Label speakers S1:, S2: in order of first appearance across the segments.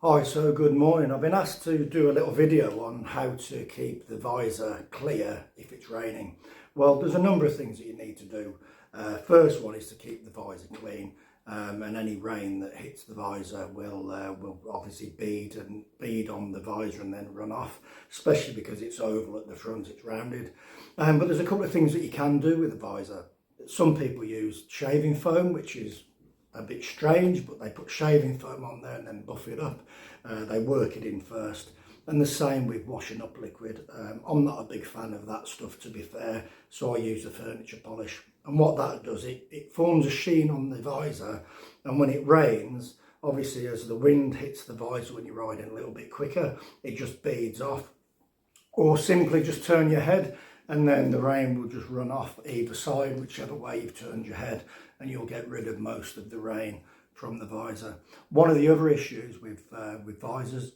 S1: Hi, so good morning. I've been asked to do a little video on how to keep the visor clear if it's raining. Well, there's a number of things that you need to do. First one is to keep the visor clean, and any rain that hits the visor will obviously bead on the visor and then run off, especially because it's oval at the front, it's rounded. But there's a couple of things that you can do with the visor. Some people use shaving foam, which is a bit strange, but they put shaving foam on there and then buff it up. They work it in first, and the same with washing up liquid. I'm not a big fan of that stuff, to be fair, so I use the furniture polish, and what that does, it forms a sheen on the visor, and when it rains, obviously as the wind hits the visor when you're riding a little bit quicker, it just beads off. Or simply just turn your head and then the rain will just run off either side, whichever way you've turned your head, and you'll get rid of most of the rain from the visor. One of the other issues with visors,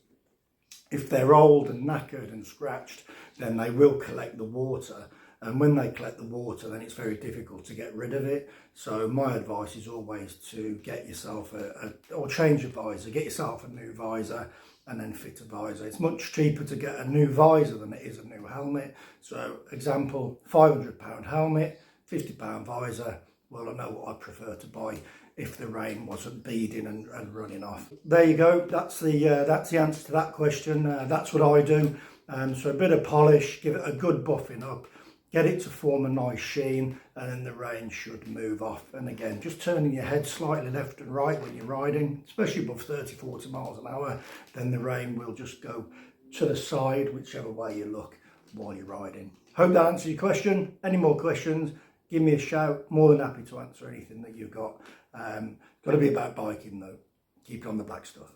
S1: if they're old and knackered and scratched, then they will collect the water, and when they collect the water, then it's very difficult to get rid of it. So my advice is always to get yourself or change your visor, get yourself a new visor and then fit a visor. It's much cheaper to get a new visor than it is a new helmet. So example, £500 helmet, £50 visor. Well, I know what I'd prefer to buy if the rain wasn't beading and running off. There you go. That's the answer to that question. That's what I do. So a bit of polish, give it a good buffing up, get it to form a nice sheen, and then the rain should move off. And again, just turning your head slightly left and right when you're riding, especially above 30-40 miles an hour, then the rain will just go to the side, whichever way you look while you're riding. Hope that answers your question. Any more questions, give me a shout. More than happy to answer anything that you've got. Got to be about biking though. Keep it on the black stuff.